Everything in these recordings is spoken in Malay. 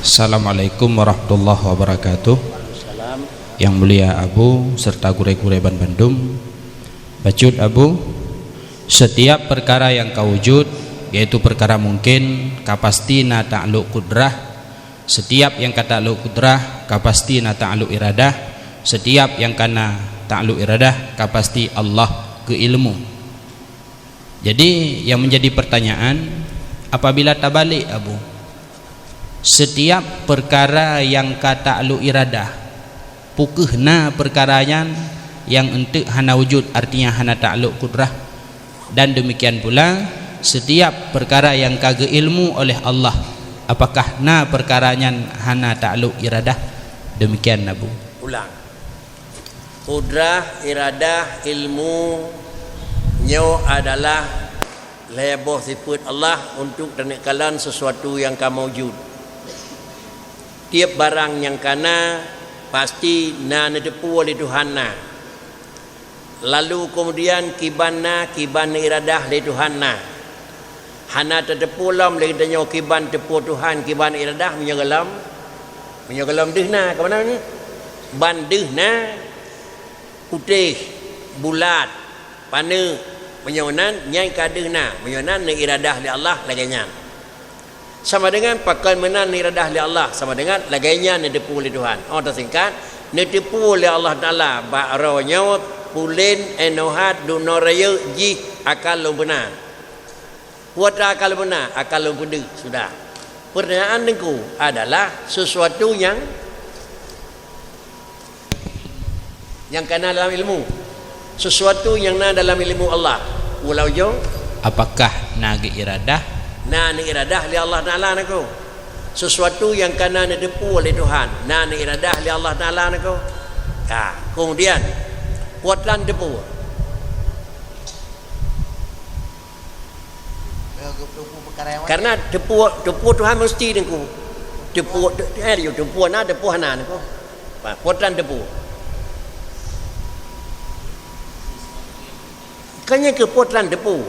Assalamualaikum warahmatullahi wabarakatuh. Yang mulia Abu serta gure-gure Bandung, bacut Abu, setiap perkara yang kawujud, yaitu perkara mungkin, kapasti na ta'alluq kudrah. Setiap yang kata ta'alluq kudrah, kapasti na ta'alluq iradah. Setiap yang kana ta'alluq iradah, kapasti Allah ke ilmu. Jadi yang menjadi pertanyaan, apabila tabalik Abu, setiap perkara yang kata ta'alluq iradah, pukehna perkaranya yang untuk hana wujud, artinya hana ta'alluq kudrah. Dan demikian pula setiap perkara yang kagak ilmu oleh Allah, apakah na perkaranya hana ta'alluq iradah? Demikian Abu. Ulang. Kudrah, iradah, ilmu nyo adalah leboh sifat Allah untuk tenikalan sesuatu yang kamu wujud. Tiap barang yang kana pasti na nedepu oleh Tuhan na. Lalu kemudian kiban iradah oleh Tuhan na. Hana terdepu lam lagi tanya kiban tepu Tuhan, kiban iradah menyegelam deh na ke mana ni? Ban deh na putih, bulat, pana, menyonan nyai kadeh na, menyonan ni iradah li Allah laganya. Sama dengan pakai menan iradah li Allah, sama dengan laganya ni depu li Tuhan. Oh tersingkat, ni depu li Allah Taala ba'ronya pulin enohat dunoraya ji akal lu benar. Buat akal benar, akal lu pedih sudah. Pertanyaan niku adalah sesuatu yang kena dalam ilmu, sesuatu yang na dalam ilmu Allah. Ulau jo, apakah nagi iradah? Na ni iradah li Allah Taala nako. Sesuatu yang kena didepu oleh Tuhan. Na ni iradah li Allah Taala nako. Kemudian puatlan depu. Karena depu Tuhan mesti nako. Depu na depu hana nako. Puatlan depu. Kanya ke puatlan depu.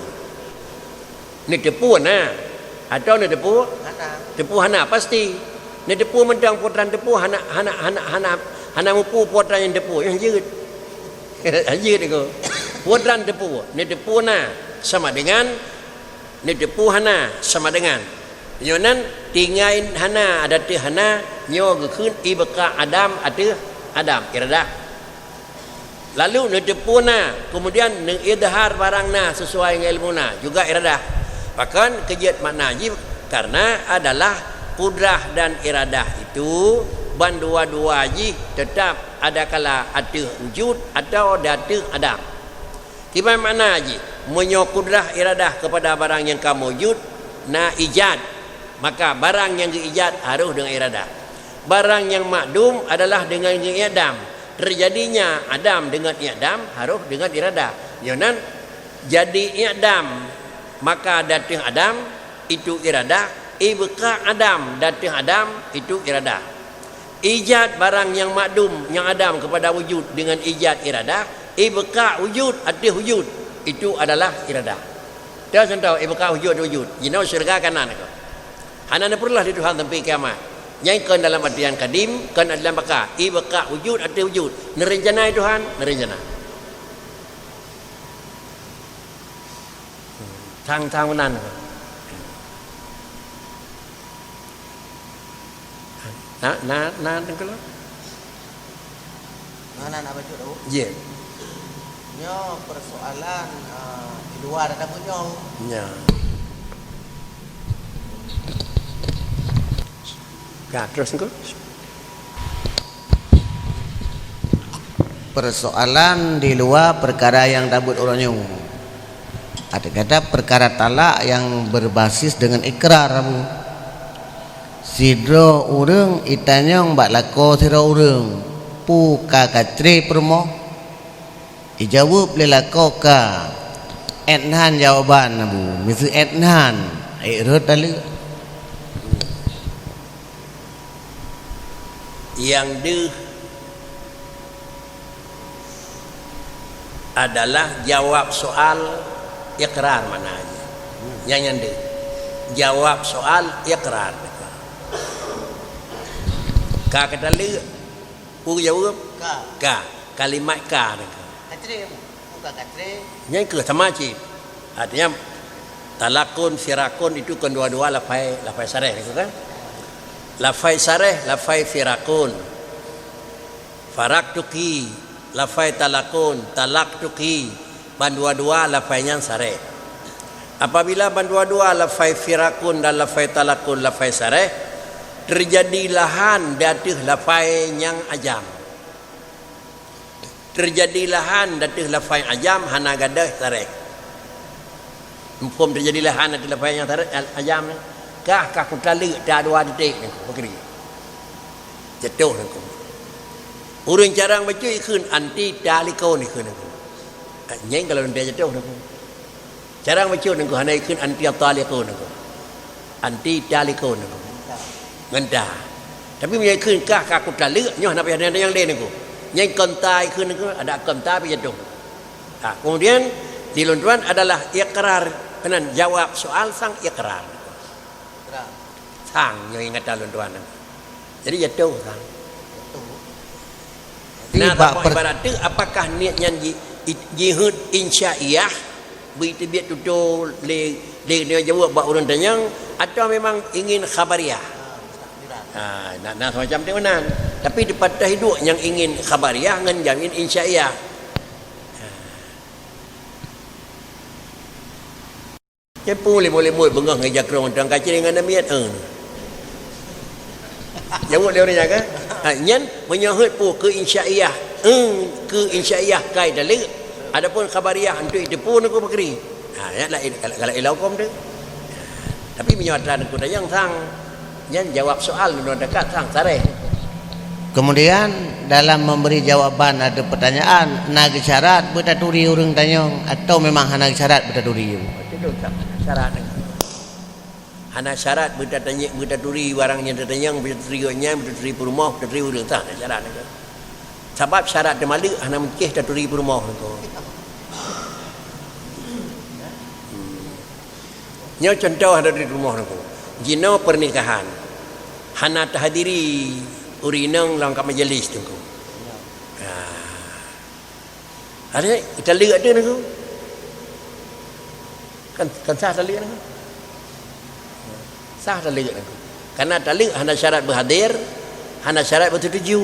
Ni depu na atau ni depu hana pasti ni depu mendang puatran depu hana mupu puatran yang depu yang jeut jeut itu puatran depu ni depu na sama dengan ni depu hana sama dengan nyonan tingain hana ada ti hana nyo gekeun ibqa adam ada adam iradah. Lalu ni depu na kemudian ni idhar barang na sesuai dengan ilmu na juga iradah. Bahkan kejiat maknanya karena adalah kudrah dan iradah itu ban dua-dua ji tetap ada kala ada wujud atau ada adam. Tiba makna ji menyo kudrah iradah kepada barang yang kamu wujud na ijad, maka barang yang diijad harus dengan iradah. Barang yang makdum adalah dengan i'dam. Terjadinya adam dengan i'dam harus dengan iradah. Yonan jadi i'dam maka datang Adam itu iradah, ibqa Adam datang Adam itu iradah. Ijad barang yang makdum yang Adam kepada wujud dengan ijad iradah, ibqa wujud ada wujud itu adalah iradah. Dah tahu ibqa wujud jinau syurga kanan ko. Hanana perlulah di Tuhan sampai kiamat. Nyai kan dalam artian kadim, kan dalam baka ibqa wujud ada wujud. Nerencana Tuhan, nerencana. Tang nan kalau apa tu? Yeah. Nyo persoalan di luar ada punya. Ya. Terus engko. Persoalan di luar perkara yang dabut orangnya. Ada kata perkara talak yang berbasis dengan ikrar Abu. Sidro urang itanyong bak lako sidro urang pu kakatre permo ijawab le lako ka etnan jawaban Abu misu etnan irut tali yang deh adalah jawab soal ikrar maknanya. Yang nyande jawab soal ikrar. ka kata le pu jawab ka kalimat ka ni Katre bukan katre. yang ke samaji artinya talakun firakun itu kedua-dua lafai sareh itu kan lafai sareh lafai firakun faraktuki lafai talakun talaktuki bandua-dua lafainya sareh apabila bandua-dua lafai firakun dan lafai talakun lafai sareh terjadi lahan datih lafai yang ajam terjadi lahan datih lafai ajam hana gadah sareh mumpung terjadi lahan datih lafai yang sareh ajam kah kutali dah dua detik ni begini jatuh ni urang jarang baca ikun anti daliko ni kun nyeng kalau dia jatuh ni jarang baca ni hana ikun anti daliko ni anti daliko ni ngenda tapi punya ikun kah kutali nyoh nak ada yang lain ni nyeng kontai ikun ni ada kontai pi jatuh kemudian di London adalah iqrar kenan jawab soal sang iqrar sang yang ingat dalam tuan jadi jatuh sang nah ibarat tu apakah niatnya jihad insya'iyah beritibiat tutul le dia jawab buat orang tanya atau memang ingin khabariyah nah macam tu mana tapi di pada hidup yang ingin khabariyah dengan jamin insya'iyah cepu boleh bengah ngejar kerong dan kacil dengan namiat jawab dia orang jaga nyen menyahut pu ke insya'iyah ke insya'iyah kai dalil adapun khabariyah untuk itu pun aku berkeri ya lah kalau ilau kom tu tapi menyatakan aku dah yang sang nyen jawab soal nu dekat sang sareh Kemudian dalam memberi jawaban ada pertanyaan nag syarat bertaturi urang tanyong atau memang hana syarat bertaturi itu syarat hana syarat bertaturi warangnya datanyang bertaturinya bertaturi rumah bertaturi urang tak syarat itu sebab syarat demalik hana mungkin taturi rumah itu nyo contoh ada di rumah itu jino pernikahan hana tahadiri urinang lang kat majlis tu ko. Ada kita lihat dia tu. Kan sah tak lihat tu. Sah tak lihat tu. Karena tak lihat hana syarat berhadir, hana syarat bersetuju.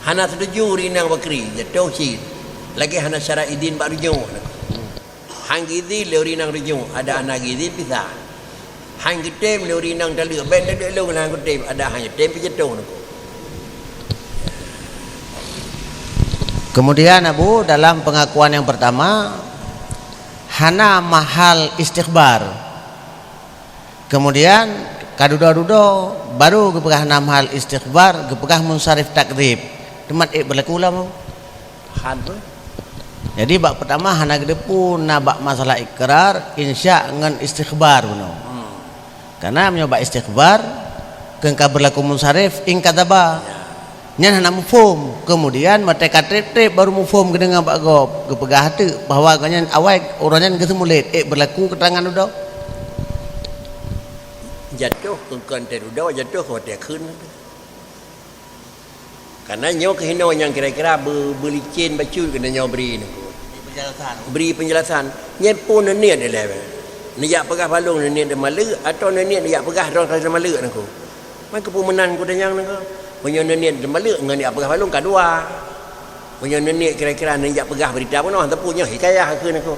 Hana setuju urinang bakri, jatuh cid. Lagi hana syarat idin bak rujung. Hang idin le urinang rujung, ada anak idin pisah. Hang ketem le urinang tak lihat, ben tak lu hang ketem, ada hang ketem jatuh tu. Kemudian Abu dalam pengakuan yang pertama hana mahal istighbar. Kemudian kaduda-duda baru kepegah hana mahal istighbar, kepegah munsharif takrib. Temat berlaku lah mau. Han tu. Jadi bab pertama hana gedepu na bab masalah ikrar insya ngan istighbar beno. Karena menyoba istighbar kengka berlaku munsharif ing kataba. Nyan hana mufhum, kemudian mereka trip baru mufhum dengan Pak Gob, kepegah hati bahwa kanyan awal orangnya kesemulit berlaku keterangan udah. Jatuh kengkan terudah jatuh kau dia kun. Karena nyo kehino yang kira-kira belicin bacul kena nyo beri ni. Beri penjelasan. Nyen pun niat dia lah. Niat pegah balung niat dia malu atau niat dia pegah orang kata malu nak ko. Mai pun menang ko tanyang nak ko. Punya niat dia malu dengan niat pegah balung kedua. Punya niat kira-kira niat pegah berita pun orang punya hikayah ke nak ko.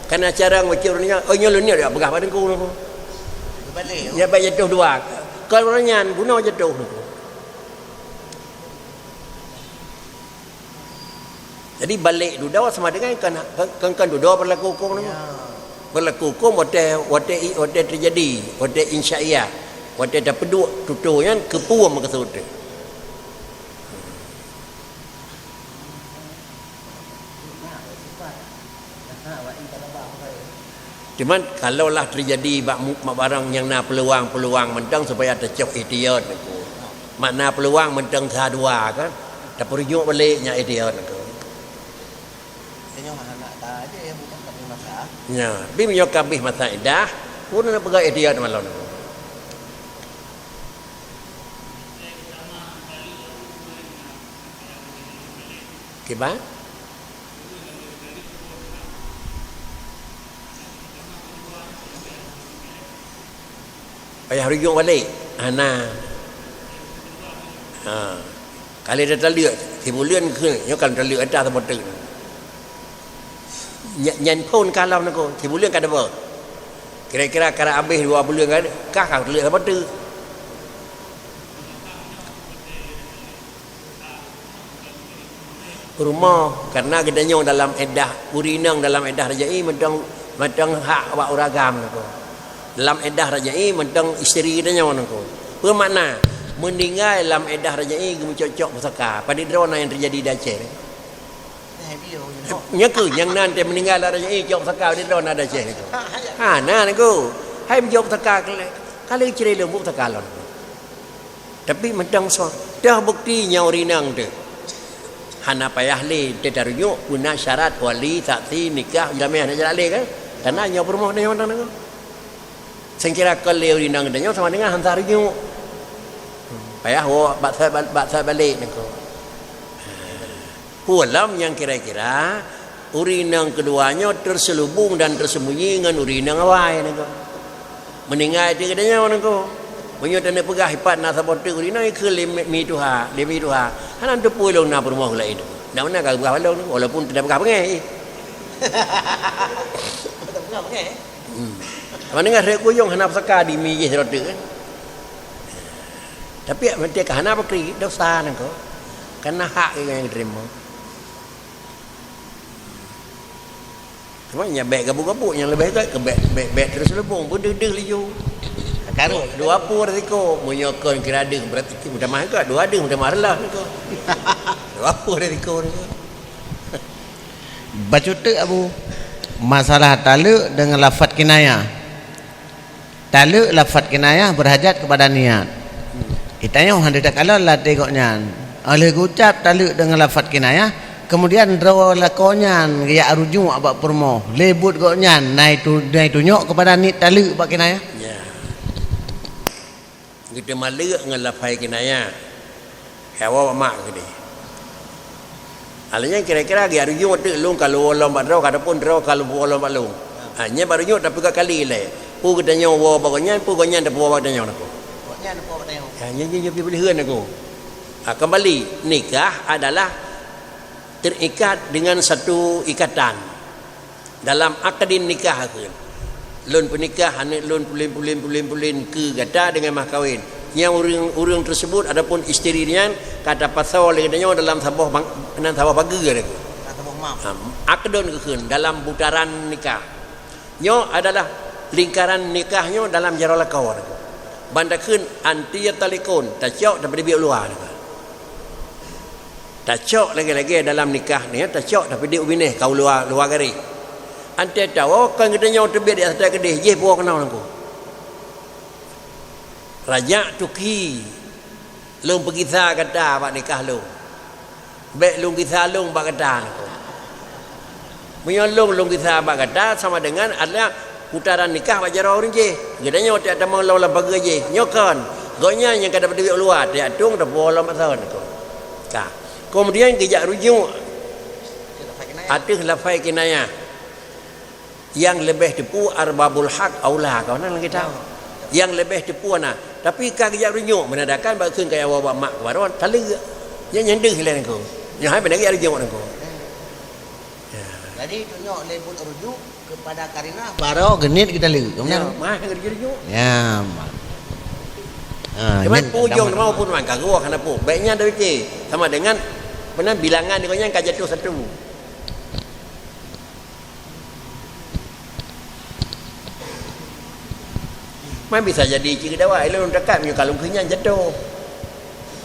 Karena cara baca orangnya oh nyo niat dia pegah balung ko nak ko. Balik. Ya baik jatuh dua. Kalau orangnya guna jatuh nak ko. Jadi balik duduk sama dengan kan duduk berlaku hukum ni. Berlaku hukum wate terjadi, wate insya'iyah, wate dah peduk tutu yang kepuam maksud tu. Cuman kalaulah terjadi barang yang na peluang mentang supaya tercok ikhtiar aku. Makna peluang mentang sadua kan. Tak perlu baliknya ikhtiar aku. Ya, bi menyo kabih masaidah, pun nak pegang ikhtiar malam tu. Kiba? Payah rujuk balik. Nah. Kalau dia terlihat, thì một lươn khơi, nhớ cần terlihat ada sama tu. Nyan pun kalau nak, thì một lươn kada ber. Kira-kira kalau habis 2 bulan kan, kakak terlihat sama tu. Rumah karena kita nyong dalam edah urinang dalam edah rajai mentang hak awak uragam nako. Dalam edah rajai mentang isteri kita nyong nako. Bermakna meninggal dalam edah rajai gemu cocok pusaka. Pada drona yang terjadi di Aceh. Nya ke yang nanti meninggal dalam rajai cocok pusaka di drona di Aceh nako. Ha nah nako. Hai menjawab pusaka kali cerai lembu pusaka lon. Tapi mentang so dah bukti nya urinang tu. Hana payah le tetarujuk guna syarat wali saksi nikah jamiah nak jalan le kan karena nyo bermoh dengan orang tu sengkira kalau rinang dengan sama dengan hantar rujuk payah wo baksa balik nako pulam yang kira-kira urinang keduanya terselubung dan tersembunyi dengan urinang awai nako meninggal dia kadanya nako punya tanda pegah hipat na sabote urina ke lemi tuha hanan tu pulang na rumah lain nak mana kau pegah balong walaupun tidak pegah pengai tidak pegah pengai mana dengar rek kuyung hanap saka di mi je sabote kan tapi mesti ke hanap kri dosa nang ko karena hak yang diterima cuma nya bek gabuk-gabuk yang lebih ke bek terus lebung pun dedeh liu Karo 20 resiko menyokong kira ada berarti mudah mah ke 2 ada mudah marlah niko 20 resiko niko baca tu Abu masalah taluk dengan lafaz kinayah. Taluk lafaz kinayah berhajat kepada niat. Kita yang hendak kalau lah tengoknya oleh ucap taluk dengan lafaz kinayah kemudian draw lakonyan ya rujuk abak permo lebut goknya naik tunjuk kepada ni taluk bak kinayah. Kita malu dengan lafai kinaya. Hawa mak ke dia. Alanya kira-kira dia rujuk tu long kalau orang badrau kadapun draw kalau orang balung. Hanya baru rujuk tapi kali le. Pu katanya wa baganya pu ganya dak wa katanya aku. Ganya dak wa katanya. Hanya dia pilih heun aku. Kembali nikah adalah terikat dengan satu ikatan. Dalam akadin nikah ke. Lun pernikahan lun pulin ke gata dengan mah kahwin yang urang tersebut adapun isteri dia kata pasal katanya dalam sabah pagi dia akdon kekeun dalam putaran nikah nyo adalah lingkaran nikahnya dalam jarol lakau bandakeun anti talikun tacok daripada biak luar tacok lagi-lagi dalam nikah ni tacok daripada ubineh kau luar garis ante tahu kan kita nyawa terbit di atas kedih je buah kenal aku raja tuki lung pergi sa kata bak nikah lung bek lung kisah lung bak kata aku punya lung kisah bak kata sama dengan adalah putaran nikah bak jarau orang je kita nyawa tak ada mau lawan bagi je nyokan gonya yang kada berdiri luar dia tung dah bola masalah aku kemudian kejak rujuk atus lafai kinayah yang lebih tepu arbabul haq aula kau nak lagi tahu yang lebih tepu nah tapi kagak rujuk menadakan bakeun kaya wa mak waron tali yang nyendeng hilang aku yang hai benagi rujuk aku jadi tunjuk lebut rujuk kepada karina baru genit kita lihat kemudian mah rujuk ya cuman pujung mau pun mangka gua kana pu baiknya dari sama dengan benar bilangan dia yang kajatu satu Mai bisa jadi cerita awak elok dekat punya kalung kenyang jatuh.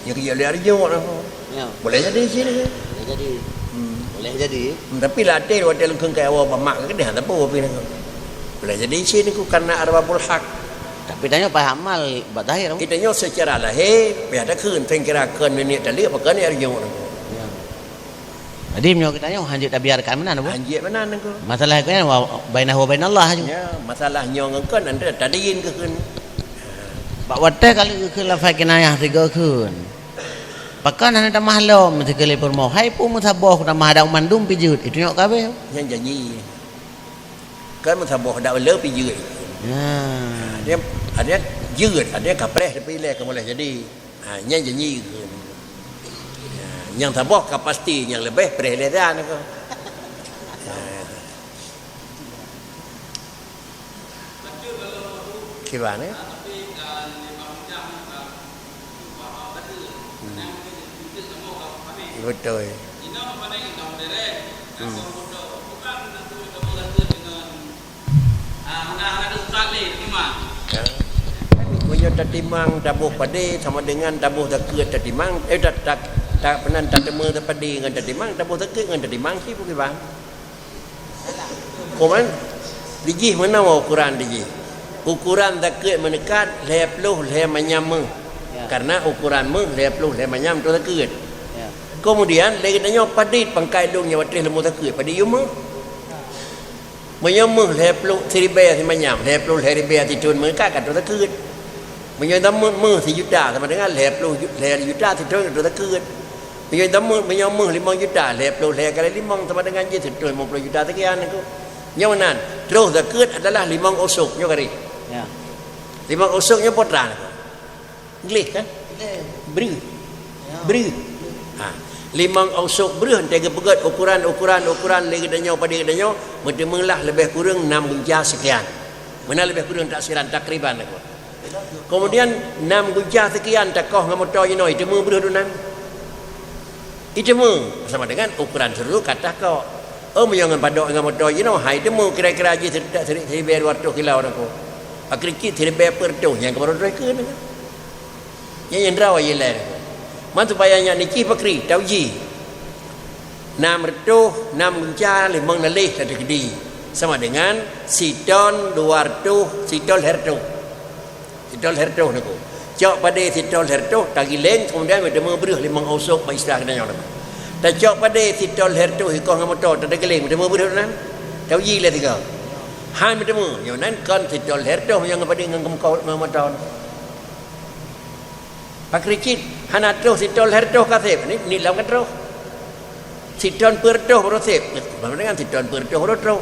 Yang kerja liar jauh lah. Ya. Boleh jadi sini. Boleh jadi. Boleh jadi. Tapi latih hotel lengkeng kayak awak mak ke dia tak apa pilih. Boleh jadi sini ku karena arbabul haq. Tapi tanya paham amal batahir. Kita nyo secara lahir, biar keun kira keun ni tali apa kan liar jauh. Ya. Jadi menyo kita nyo hanjit biarkan mana bu? Hanjit mana nengko? Masalah kan bainah wa bainallah aja. Ya, masalah nyo ngengkeun anda tadiin keun. Pak wate kali ke lafaz kinayah tiga keun. Pakan hana tamah lom mesti kele permo. Hai pu muthaboh tamah dau mandum pi jut. Itu nyok kabeh. Yang janji. Kan muthaboh dak le pi jut. Ada jut, ada kapreh pi le boleh jadi. Yang janji ke. Yang taboh ka pasti yang lebih preh le dah nak. Gimana? Betul. Punya tatimang tabuh pade sama dengan tabuh takut tatimang tak pernah tak temu pade dengan tatimang tabuh takut dengan tatimang sih bukan bang. Komen dijih mana ukuran dijih? Ukuran takut menekat lepluh le manyam karena ukuran lepluh le manyam tu takut. Kemudian lagi tanya padit pangkai lungnya watris lemu takut padi yuma. Menyamah lepluh seribe si manyam lepluh seribe si tun menekat kat tu takut. Menyamah si juta sama dengan lepluh juta si tun tu takut. Menyamah 5 juta lepluh le kali 5 sama dengan je si tun 50 juta sekian aku. Yang nan terus takut adalah 5 usuk nyo kari. Ya. 5 usuknya potran. English kan? Beri. Beri. 5 usuk berah tega pegat ukuran lagi danyo pada danyo bertemulah lebih kurang 6 gunja sekian. Mana lebih kurang taksiran takriban aku. Kemudian 6 gunja sekian takoh ngam motor ino itu mu berah dunan. Itu mu sama dengan ukuran seru kata kau. Menyangan padok ngam motor ino hai itu mu kira-kira aja 1200 kilo aku. Akrikit 1000 per tu yang kebaru ke ni. Yang rawa yelah. Mantu bayanya niki pakri tauji 600 6 gunca 5 nalih ada gede sama dengan siton 200 siton herto naku cok pada siton herto tagi leng kemudian bertemu beruh 5 usuk bagi istilah kena nyawa tak cok pada siton herto ikoh ngamotor tak geleng bertemu beruh nan tauji lah tiga han bertemu yang nan kan siton herto yang pada ngamotor Pakricit hana terus sitol herdoh kasep ni lam kan terus siton perdoh berosep sama dengan siton perdoh berosep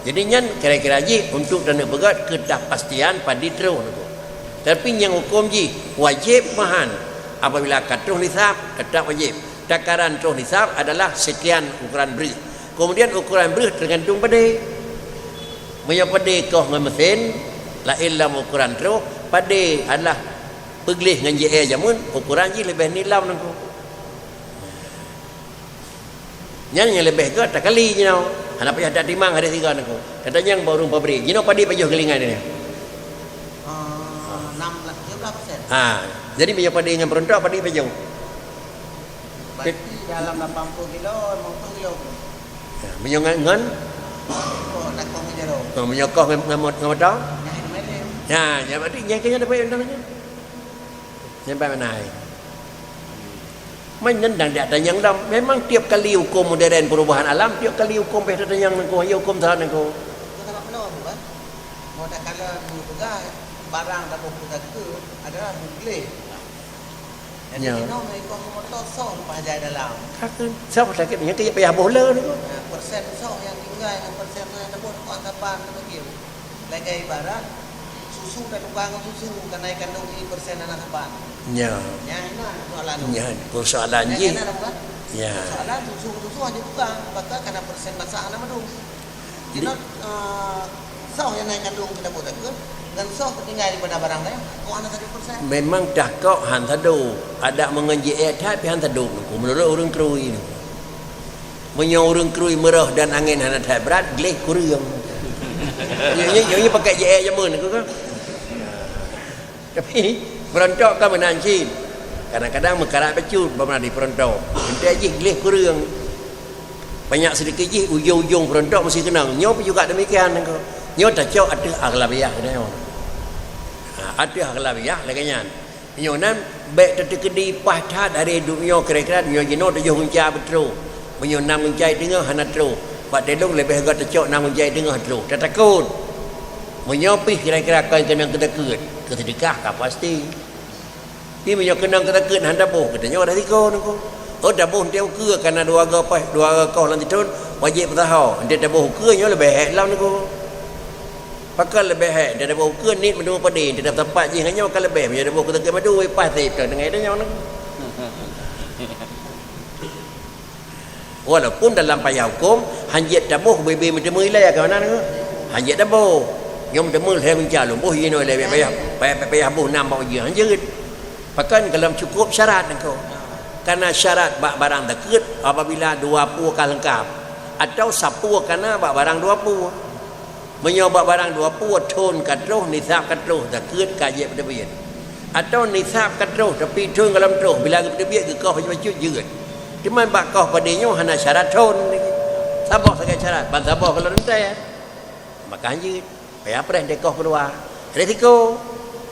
jadi nyan kira-kira ji untuk dana begat kepastian padi terus tapi yang hukum ji wajib mahan apabila katuh nisab tetap wajib takaran terus nisab adalah sekian ukuran beri kemudian ukuran beri tergantung pada pada kau dengan mesin la illam ukuran terus pada adalah peglih dengan JE jamun ukuran je lebih nilam nangku. Yang lebih ke tak kali je nau. Hana payah tak timang hari 3 nangku. Kata yang baru pabrik. Jino padi pajuh kelingan ni. 6% jadi pajuh padi dengan perontok padi pajuh. Berarti dalam 80 kilo 50 kilo. Menyongan menyokoh dengan motor. Ya, berarti yang kena dapat undangnya. Sampai mana hai menendang dia yang dalam memang tiap kali hukum modern perubahan alam tiap kali hukum beda yang nangko hukum salah nangko tak benar bukan mau tak kala juga barang tak boleh ke adalah boleh jadi no mai ko motor so pajak dalam kakun siapa sakit yang kayak payah bola ni persen so yang tinggal yang persen yang tebut ko tapan begitu lagi ibarat susu dan tukang susu kenaikan dong persen anak apa? Ya. Persoalan je. Ya. Persoalan susu aja tukang, maka kena persen basah nama dong. Jadi sah yang naikkan dong kita buat ke, dan sah ketinggalan daripada barang lain. Kau anak tadi persen. Memang dah kau hantado ada mengenji tapi hantado. Menurut orang kerui ni. Menyong orang kerui merah dan angin hana tak berat, geleh kuriang. Yang pakai JE jamun aku kan. Tapi perontok kan menanci. Kadang-kadang mekarat pecut pernah di perontok. Entah je geleh kurang. Banyak sedikit je ujung-ujung perontok mesti kenang. Nyo pun juga demikian engkau. Nyo tak cok ada aghlabiyah kena. Ada aghlabiyah lagi nyan. Nyo nan baik terkedi pahtat dari dunia kira-kira nyo jino 7 gunca betul. Menyo 6 gunca tengah hana terus. Pak telung lebih agak tercok 6 gunca tengah terus. Tak takut. Menyopih kira-kira kau kena kedekut. Kesedekah kah pasti Pi menyo kenang terakeun han dabuh katanya ada tiko nungku. Oh dabuh dia ukur karena dua kau lanti tahun wajib bertahan. Dia dabuh ukurnya lebih hek lah nungku. Pakai lebih hek dia dabuh ukur ni mendu padi dia dapat tempat je hanya makan lebih. Dia dabuh kita madu pas tip dah dengan dia nungku. Walaupun dalam payah hukum hanjit dabuh bebe menemu ilai ke mana nungku. Hanjit dabuh. Yang menemu saya mencalon boh ye no le payah buh nam bawa je hanjit. Pakai dalam cukup syarat nungku. Karena syarat bak barang deket apabila dua puluh kan lengkap atau sapu karena bak barang dua puluh menyoba barang dua puluh tun katruh nisab katruh deket kajib debian atau nisab katruh tapi tun dalam truh bila debian ke kau baju jeut cuman bak kau padanya hana syarat tun sabah sebagai syarat ban sabah kalau rentai maka jeut payah preh dekah kedua resiko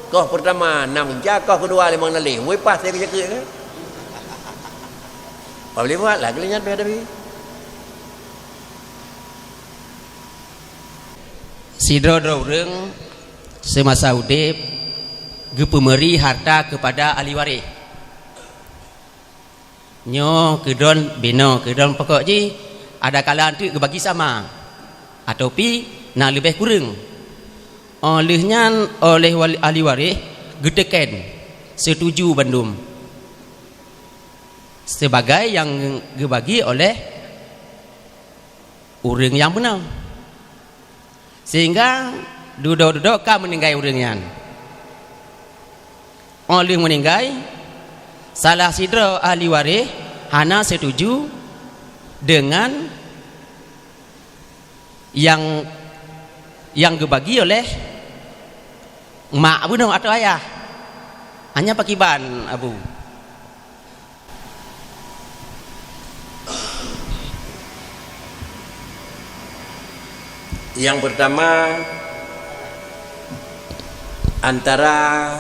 kau pertama 6 jam kau kedua 5 nalih we pas saya kerja boleh buat lah kalian pada bi. Sidro doreng semasa udip gepemeri harta kepada ahli waris. Nyo kedon bino kedon pokok ji ada kala tu bagi sama atau pi nak lebih kurang. Olehnya oleh ahli waris geteken setuju bandum. Sebagai yang dibagi oleh orang yang benar sehingga duduk-duduk kan meninggai orangnya oleh meninggai salah sidra ahli waris hana setuju dengan yang dibagi oleh mak benar atau ayah hanya pakiban abu. Yang pertama antara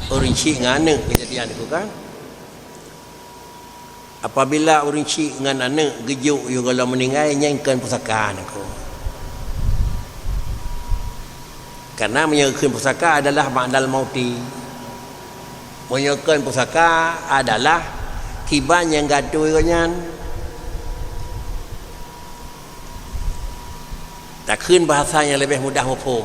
orang cik dengan anak kejadian itu kan. Apabila orang cik dengan anak gejuk you kalau meninggal nyangkan pusaka anakku. Karena menyangkan pusaka adalah ma'dal mauti. Menyangkan pusaka adalah kiban yang gaduh ikannya. Tak kun bahasa yang lebih mudah mafhum.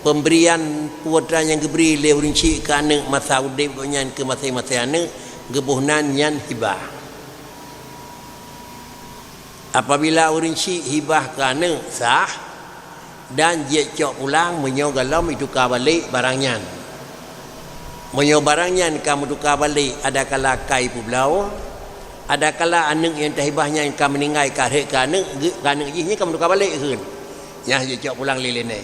Pemberian putra yang diberi oleh orang cik ke anak masa udip nyan ke masing-masing anak gebuhnan yang hibah. Apabila orang cik hibah ke anak sah dan dia cok pulang menyo galam itu ka balik barangnya. Menyo barangnya kamu tukar balik ada kala kai pulau ada kala anak yang terhibahnya yang kamu meninggal karek ke anak jihnya kamu tukar balik ke. Yang dia pulang lilin ni.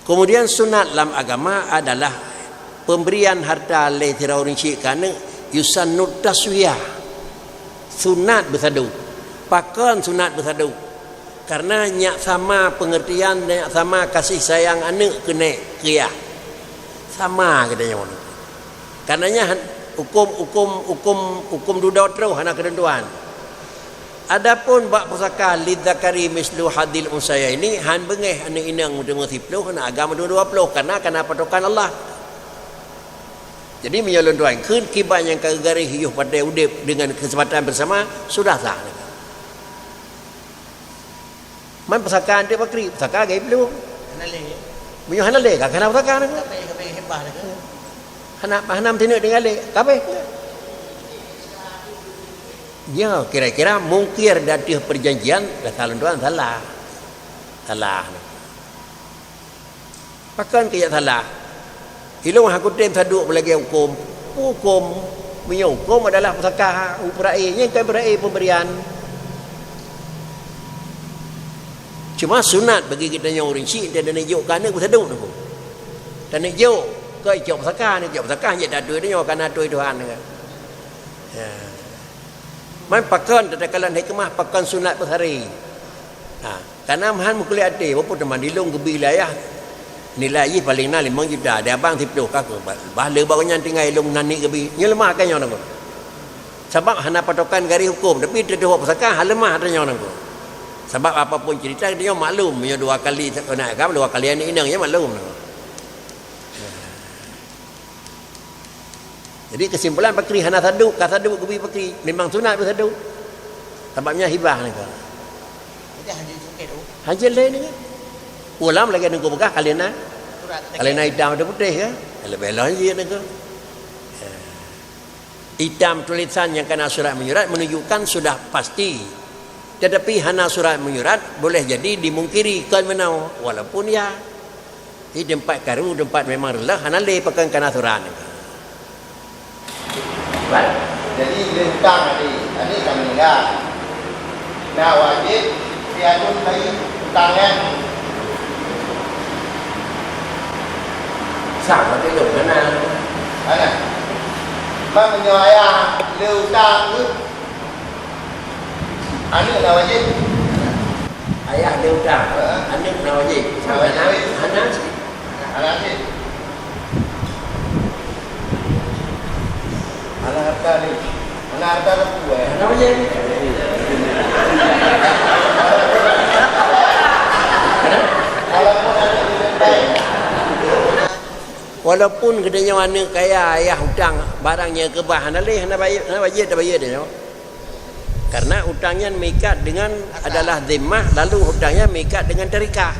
Kemudian sunat dalam agama adalah pemberian harta oleh tira orang cik kerana yusannut taswiyah. Sunat bersadu. Pakan sunat bersadu. Karena nyak sama pengertian nyak sama kasih sayang anak kena kriyah. Sama katanya orang. Karenanya hukum duda terus anak ketentuan. Adapun bak pusaka lidzakari mislu hadil unsaya ini han bengeh ane inang dengan 10 kena agama 20 karena patokan Allah. Jadi menyalon tuan kun kiban yang kagari hiuh pada udip dengan kesempatan bersama sudah sah. Man pusaka ande bakri pusaka gai belum. Hanale. Menyo hanale ka kana pusaka nak. Kape hebah nak. Hanam tinu dengan le. Kape. Ya, kira-kira mungkir dari perjanjian dah tuan salah. Pakan kaya salah. Ilmu hakutim saduk belagi hukum hukum adalah pusaka uperai yang kan berai pemberian. Cuma sunat bagi kita yang orang cik dan nejuk kana saduk tu. Dan nejuk ke ijau pusaka ni ijau pusaka je dah duit dia kana duit Tuhan kan. Ya. Man pakan tatakalan hikmah pakan sunat bersari. Karena mahan mukuli ade apa teman dilung ke wilayah nilai paling na 5 juta dia abang 10 kak bahala barunya tinggal ilung nani ke bi nyelemah kan yang nang. Sebab hana patokan gari hukum tapi dia dah pusaka halemah ada yang nang. Sebab apapun cerita dia maklum punya 2 kali nak kan 2 kali ini inang ya maklum. Jadi kesimpulan pakri hana sadu, kasadu kubi pakri memang sunat bersadu. Sebabnya hibah ni kan. Jadi haji suket tu. Haji lain ni kan. Ulam lagi nunggu bekah kalian nak. Kalian nak hitam ada putih kan. Lebih lain je ni kan. Hitam tulisan yang kena surat menyurat menunjukkan sudah pasti. Tetapi hana surat menyurat boleh jadi dimungkiri kan menau. Walaupun ya di tempat karu, tempat memang relah hana le pakai kena surat ni. Jadi lentang tadi kami enggak. Nah wajib diadun bayi tangan. Sama cái đường đó nè. Ana. Mà menyaya lentang tu. Anu dah wajib. Ayah dia udah. Anak nak wajib. Anak. Anak ni. Anak harta ni. Anak harta tu Anak wajib. Walaupun kedanya mana kaya ayah hutang barangnya kebah hana leh hana bayar dia. Karena hutangnya mengikat dengan adalah zimmah lalu hutangnya mengikat dengan tarikah.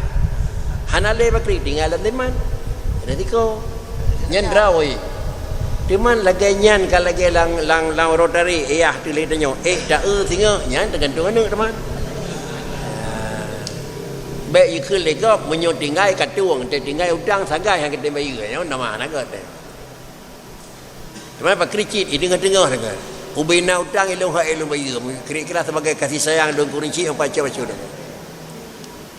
Hana leh bakri tinggal dalam zimmah. Jadi ko nyendra oi. Cuman lagi nyan kalau lagi lang rotary ayah tulis dia dah singa nyan tergantung anak teman. Baik ikut legap menyut tinggal katuang, tinggal udang sagai yang kita bayar, yang nama nak kata. Cuma pak kericit, ini tengah nak. Ubina udang ilmu hak ilmu bayar, kira-kira sebagai kasih sayang dan kurinci yang baca-baca dah.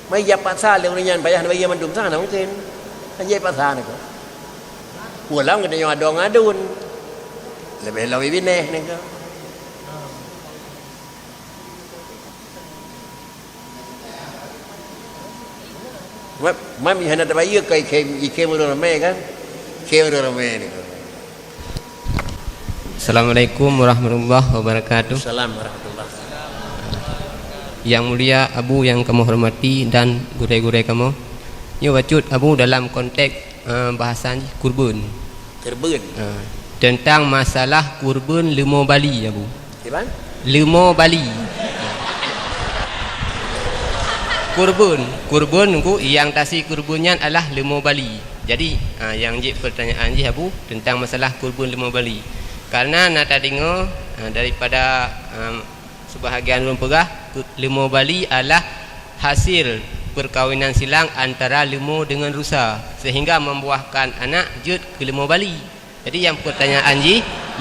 Mai ya pasal yang nyan bayar bayar mandum sana mungkin, aje pasal nak. Pulang kita yang ada ngadun, lebih bineh nak. Mami hana terbayar kai ikem ramai kan? Kem ramai ni. Assalamualaikum warahmatullahi wabarakatuh. Assalamualaikum warahmatullahi. Yang mulia Abu yang kamu hormati dan guru-guru kamu. Yo bacut Abu dalam konteks bahasan kurban. Kurban. Tentang masalah kurban lemo Bali Abu. Gimana? Lemo Bali. Kurban ku yang tasi kurbannya adalah lemo Bali. Jadi yang pertanyaan Abu tentang masalah kurban lemo Bali. Karena nata dengar daripada sebahagian orang pegah lemo Bali adalah hasil perkawinan silang antara lemo dengan rusa sehingga membuahkan anak jut ke lemo Bali. Jadi yang pertanyaan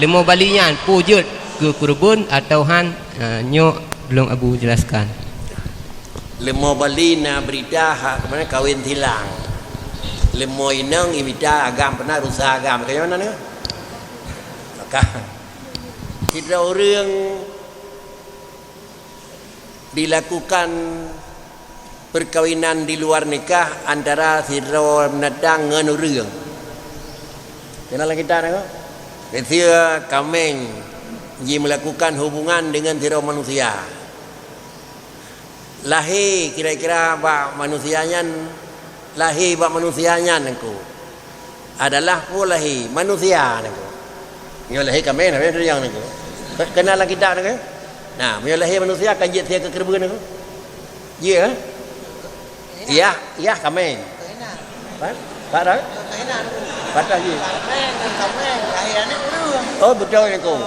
lemo Balinya pu jut ke kurban atau han nyok belum Abu jelaskan. Lemo Bali na berita mana kawin silang. Lemo inang imita agam pernah rusa agam kayak mana ni? Maka kita orang dilakukan perkawinan di luar nikah antara sidra menadang dengan orang. Kenal kita ni? Ketika kami melakukan hubungan dengan sidra manusia. Lahir kira-kira bak manusianya nengku adalah pun lahir manusia nengku. Mio lahir kami nak ada yang nengku. Kenal kita nengku. Nah, mio lahir manusia kan jet dia ke kerban nengku. Ya. Iya kami. Pak dah? Patah je. Kami lahirnya urang. Oh betul nengku.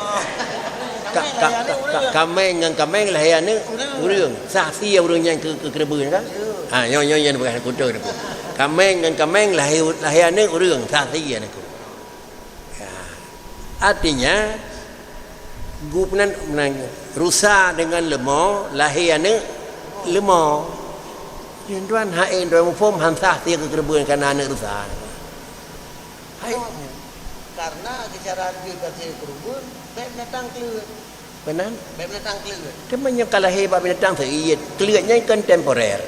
Kameng dengan kameng lahir ni urang saksi urang yang ke kerban kan nyo bukan kutu ni kameng dengan kameng lahir ni urang saksi ni artinya gupnan rusa dengan lemo lahir ni lemo tuan hain tuan form han saksi ke kerban kan anak rusa karena bicara di kasih kerban baik datang keluar. Benar? Baik datang keluar. Temannya kalau hebat binatang seiyat, keluarnya kontemporer.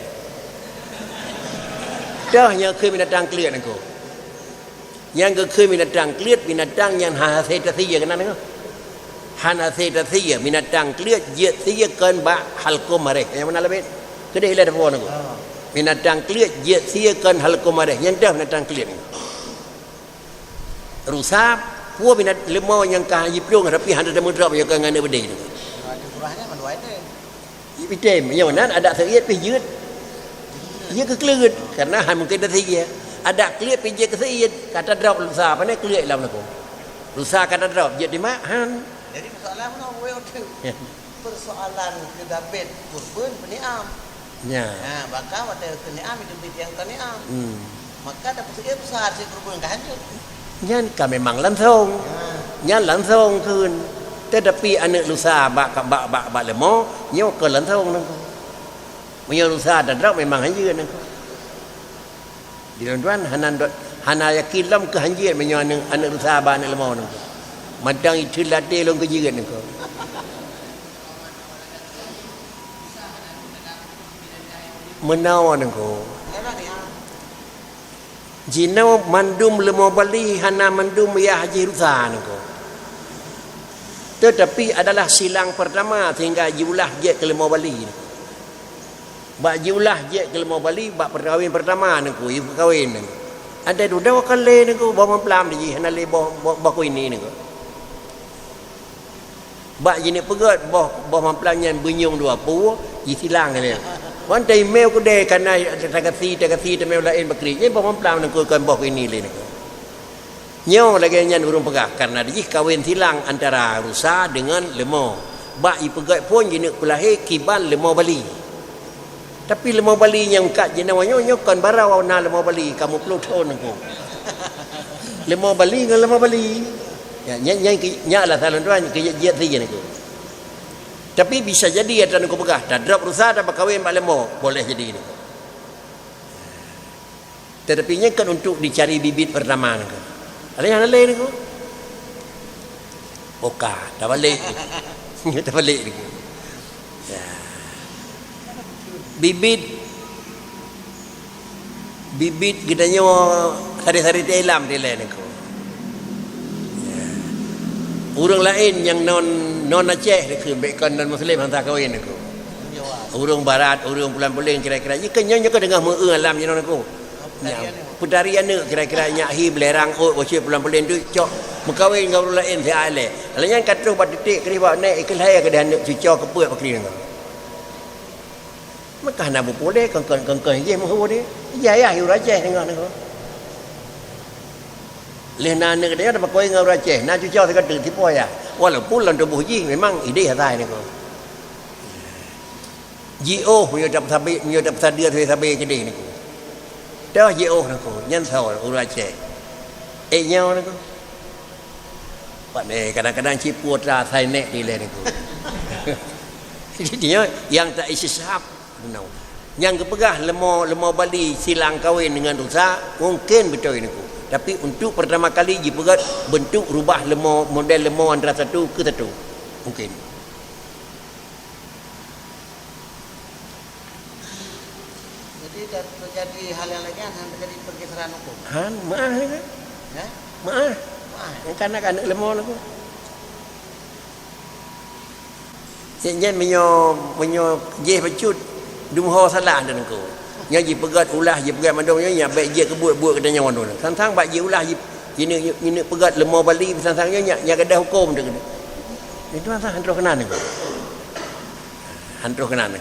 Dahnya ke binatang keluar nengko. Yang ke binatang keluar binatang yang hasil tersiya kenal nengko. Hasil tersiya binatang keluar jet siya kan ba halko mareh. Yang mana lebih? Kedai hilang apa nengko. Binatang keluar jet siya kan halko mareh. Yang dah binatang keluar nengko. Rusak Puah bina lemau yang kah jiplung tapi handa demu drop yang ngana bede tu. Ada kurangnya kan dua itu. Item yang mana ada seriat pi jeut. Ia ke kelut karena han mungkin dah seriat. Ada kelut pi je ke seriat kata drop lusa apa ni kelut lam nak. Lusa kata drop je di mak han. Jadi persoalan mana we tu. Persoalan kedapet kurban peniam. Ya. Nah, bakal pada peniam itu bit yang peniam. Maka dapat sekian besar si kurban kan hancur. Nyan ka memang langsung. Nyan langsung kun. Tetapi anak lusa bak lemo nyo ke langsung nang. Menyo lusa dan drop memang hanjir nang. Di tuan hana yakin lam ke hanjir menyo anak lusa ba anak lemo nang. Madang itu latih long ke jirat nang. Menawa nang ko. Jina mandum lemo bali hana mandum ya haji rusa nang ko. Tetapi adalah silang pertama sehingga jiulah je ke lemo bali. Bak jiulah je ke lemo bali bak perkahwin pertama nang ko, ibu kahwin nang. Ada dua kali nang ko bawa pelam di hana le bawa ko ini nang ko. Bak jini pegat bawa pelamnya bunyung dua pu, ji silang ni. Wan tay email ko de kana tagasi temel lain bakri je bawa pelam nang ko kan bawa ini le nang. Nyo lagi nyan urung pegah karena dia kahwin silang antara rusa dengan lemau. Bak i pegat pun jenis kulahir kiban lemau bali. Tapi lemau bali yang kat jenawa nyo kan barau na lemau bali kamu perlu tahu nangku. Lemau bali dengan lemau bali. Ya nya lah salan tuan ke jiat saja nangku. Tapi bisa jadi ada nangku pegah. Dah drop rusa dah berkahwin bak lemau boleh jadi nangku. Tetapi nya kan untuk dicari bibit pertama nangku. Ada yang lain ni ko. Oka, dah balik. Dah balik ni ko. Ya. Bibit kita nyo hari-hari dalam dia lain ni ko. Ya. Urang lain yang non Aceh ni ko, bekon non Muslim hantar kahwin ni ko. Urang barat, urang pulang-pulang kira-kira. Ye kan nyo dengar meu alam je non ko. Putarian ni kira-kira nyahi belerang bocil pulang-pulang tu cok mengkawin dengan orang lain saya ale. Kalau yang kata buat titik kri buat naik ikut saya ke dah nak cucok ke puak pakri dengan. Maka nak boleh kengkeng je mahu dia. Ya hiu Aceh dengan ni. Leh nak dia dapat kawin dengan orang Aceh, nak cucok saya kata tipu ya. Walaupun lan tubuh ji memang ide hatai ni ko. GO punya dapat sadia tu sabai ke dia ni ko. Dah je nak ko nyan thau orang Aceh. Nyau nak ko. Pak ni kadang-kadang cipu tra sai nek di le ni ko. Jadi dia yang tak isi sahab benar. Yang kepegah lemau Bali silang kahwin dengan rusa mungkin betul ni ko. Tapi untuk pertama kali ji pegat bentuk rubah lemau model lemau antara satu ke satu mungkin. Terjadi hal yang lain han terjadi pergeseran hukum. Han maah ni kan? Ya? Maah. Yang kanak-kanak lemau lah ko. Yen menyo je pecut dumho salah dan ko. Nya ji pegat ulah ji pegat mandong nya baik je kebut-but kedanya wandon. Sang-sang bak ji ulah ji ini pegat lemau Bali sang-sang nya kedah hukum tu. Itu asal han terus kenan ni ko. Han terus kenan ni.